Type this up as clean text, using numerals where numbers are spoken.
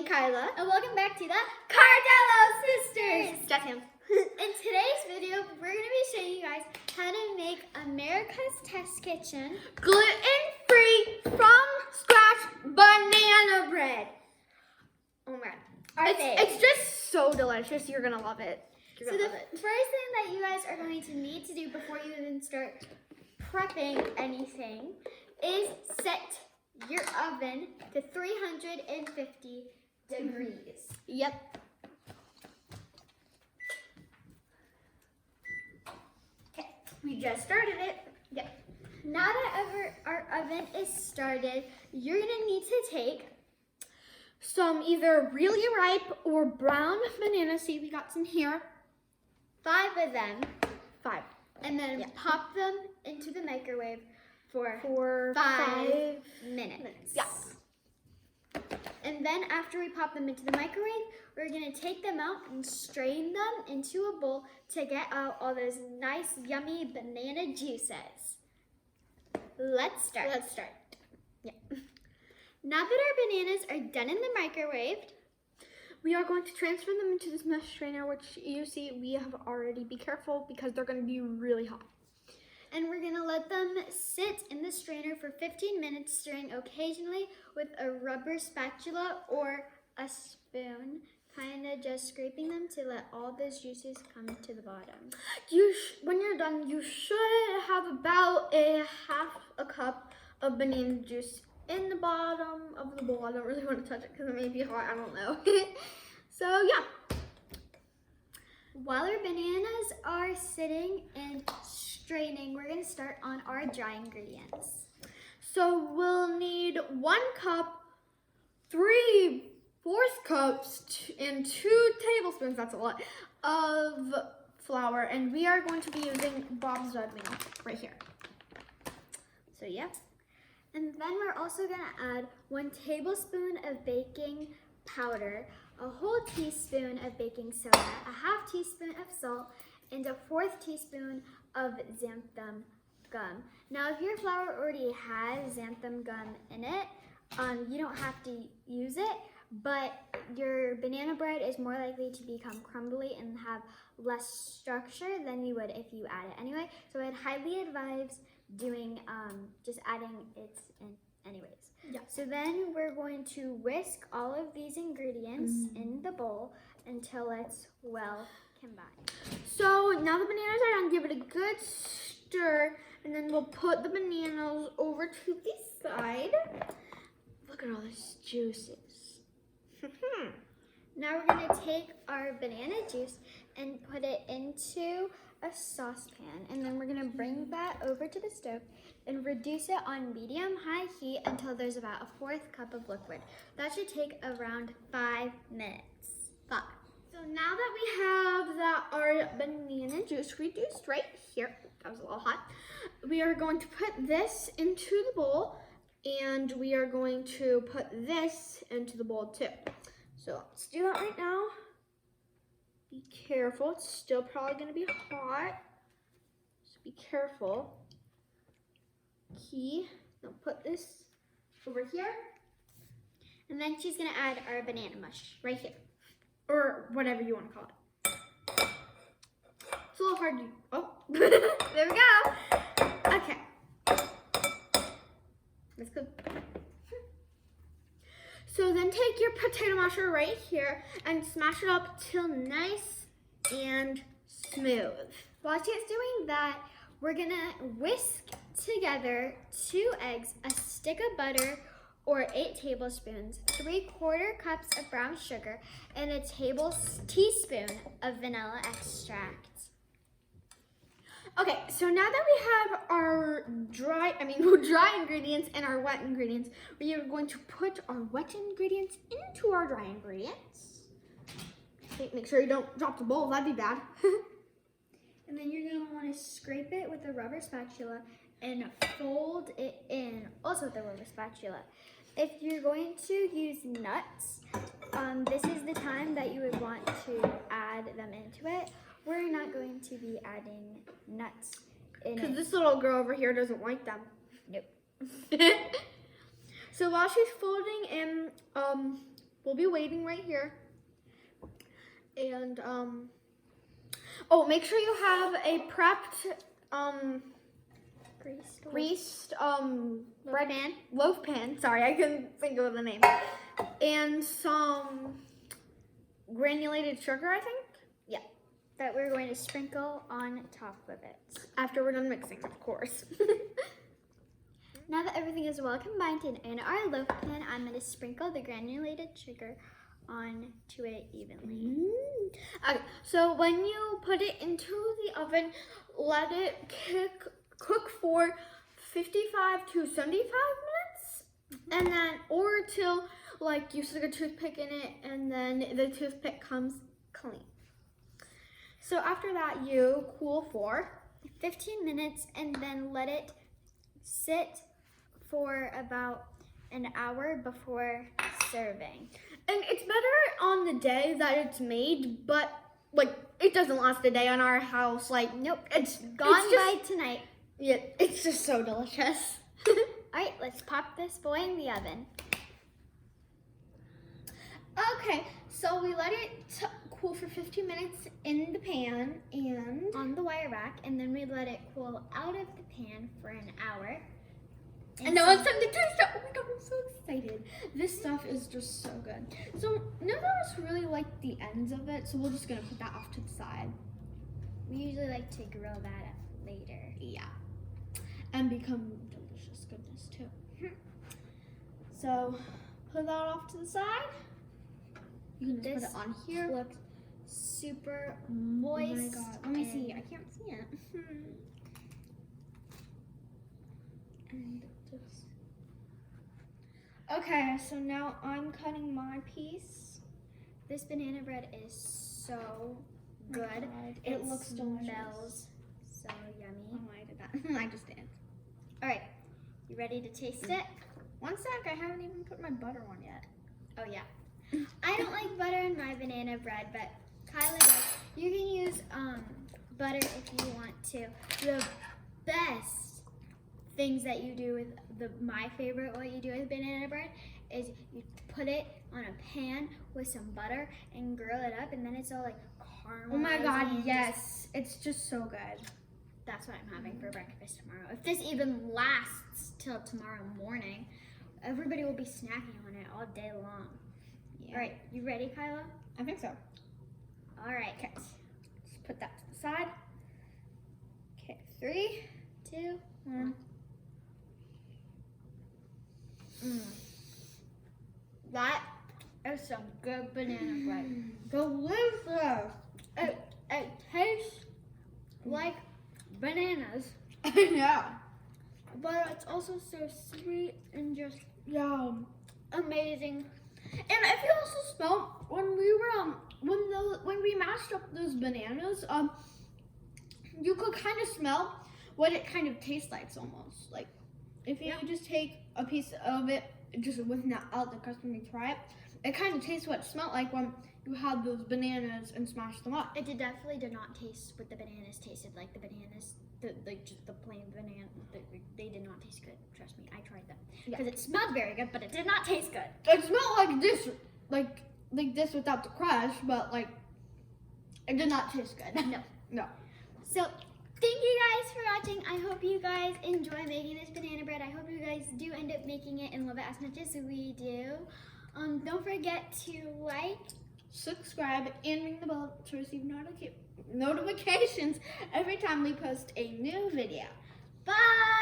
and Kyla. And welcome back to the Cardello Sisters. Just him. In today's video, we're going to be showing you guys how to make America's Test Kitchen Gluten-free, from scratch banana bread. Oh my god. It's just so delicious. You're going to love it. So the first thing that you guys are going to need to do before you even start prepping anything is set your oven to 350 degrees. Yep. Okay, we just started it. Yep. Now that our oven is started, you're gonna need to take some either really ripe or brown bananas. See, we got some here. 5 of them. 5. And then pop them into the microwave for 5 minutes. Yeah. And then after we pop them into the microwave, we're gonna take them out and strain them into a bowl to get out all those nice, yummy banana juices. Let's start. Yeah. Now that our bananas are done in the microwave, we are going to transfer them into this mesh strainer, which you see we have already. Be careful because they're going to be really hot. And we're gonna let them sit in the strainer for 15 minutes, stirring occasionally with a rubber spatula or a spoon, kind of just scraping them to let all those juices come to the bottom. When you're done, you should have about half a cup of banana juice in the bottom of the bowl. I don't really want to touch it because it may be hot. I don't know. So yeah. While our bananas are sitting and straining, we're gonna start on our dry ingredients. So we'll need 1 cup, 3/4 cups, and 2 tablespoons, that's a lot, of flour. And we are going to be using Bob's Red Wing right here. So yeah. And then we're also gonna add 1 tablespoon of baking powder, a whole teaspoon of baking soda, a half teaspoon of salt, and a 1/4 teaspoon of xanthan gum. Now, if your flour already has xanthan gum in it, you don't have to use it, but your banana bread is more likely to become crumbly and have less structure than you would if you add it anyway. So I'd highly advise doing just adding it in anyways. Yeah. So then we're going to whisk all of these ingredients in the bowl until it's well combined. So now the bananas are done, give it a good stir, and then we'll put the bananas over to the side. Look at all these juices. Now we're gonna take our banana juice and put it into a saucepan, and then we're gonna bring that over to the stove and reduce it on medium-high heat until there's about a 1/4 cup of liquid. That should take around 5 minutes. 5. So now that we have our banana juice reduced right here, that was a little hot, we are going to put this into the bowl, and we are going to put this into the bowl too. So let's do that right now. Be careful, it's still probably gonna be hot, so be careful. Now put this over here. And then she's gonna add our banana mush right here. Or whatever you want to call it. It's a little hard to, There we go. Okay. That's good. So then take your potato masher right here and smash it up till nice and smooth. While she's doing that, we're gonna whisk together 2 eggs, a stick of butter, or 8 tablespoons, 3/4 cups of brown sugar, and a teaspoon of vanilla extract. Okay, so now that we have our dry ingredients and our wet ingredients, we are going to put our wet ingredients into our dry ingredients. Okay, make sure you don't drop the bowl, that'd be bad. And then you're gonna wanna scrape it with a rubber spatula and fold it in, also with a rubber spatula. If you're going to use nuts, this is the time that you would want to add them into it. We're not going to be adding nuts in it. Because this little girl over here doesn't like them. Nope. So while she's folding in we'll be waiting right here. And oh, make sure you have a prepped greased loaf pan. Sorry, I couldn't think of the name. And some granulated sugar, I think. Yeah. that we're going to sprinkle on top of it. After we're done mixing, of course. Now that everything is well combined in our loaf pan, I'm going to sprinkle the granulated sugar onto it evenly. Okay, so when you put it into the oven, let it cook for 55 to 75 minutes, and then or till like you stick a toothpick in it, and then the toothpick comes clean. So after that, you cool for 15 minutes and then let it sit for about an hour before serving. And it's better on the day that it's made, but like it doesn't last a day on our house. Like Nope, it's gone just, by tonight. Yeah, it's just so delicious. All right, let's pop this boy in the oven. Okay, so we let it cool for 15 minutes in the pan and On the wire rack, and then we let it cool out of the pan for an hour. And now it's time to taste it. Oh my god, I'm so excited. This stuff is just so good. So none of us really like the ends of it, so we're just gonna put that off to the side. We usually like to grill that up later. Yeah. And become delicious goodness too. So put that off to the side. You can just put it on here. Looks super moist. Oh my god. Let me see. I can't see it. And just... Okay, so now I'm cutting my piece. This banana bread is so good. God, it looks delicious. Smells so yummy. Oh, I did that. I just did. All right, you ready to taste it? One sec, I haven't even put my butter on yet. Oh yeah. I don't like butter in my banana bread, but Kyla does. You can use butter if you want to. The best things that you do with my favorite what you do with banana bread is you put it on a pan with some butter and grill it up, and then it's all like caramelized. Oh my god, yes. It's just so good. That's what I'm having for breakfast tomorrow. If this even lasts till tomorrow morning, everybody will be snacking on it all day long. Yeah. All right, you ready, Kyla? I think so. All right. Okay. Just put that to the side. Okay, 3, 2, 1. That is some good banana bread. Delicious. It tastes like bananas. I know. But it's also so sweet and just amazing. And if you also smell when we were when we mashed up those bananas, you could kind of smell what it kind of tastes like. It's almost like if you just take a piece of it, just without the crust, when you try it, it kind of tastes what it smelled like when you had those bananas and smashed them up. It definitely did not taste what the bananas tasted like. The bananas, just the plain banana, they did not taste good. Trust me, I tried them because it smelled very good, but it did not taste good. It smelled like this, like this without the crush, but like it did not taste good. No. So thank you guys for watching. I hope you guys enjoy making this banana bread. I hope you guys do end up making it and love it as much as we do. Don't forget to like, subscribe, and ring the bell to receive notifications every time we post a new video. bye!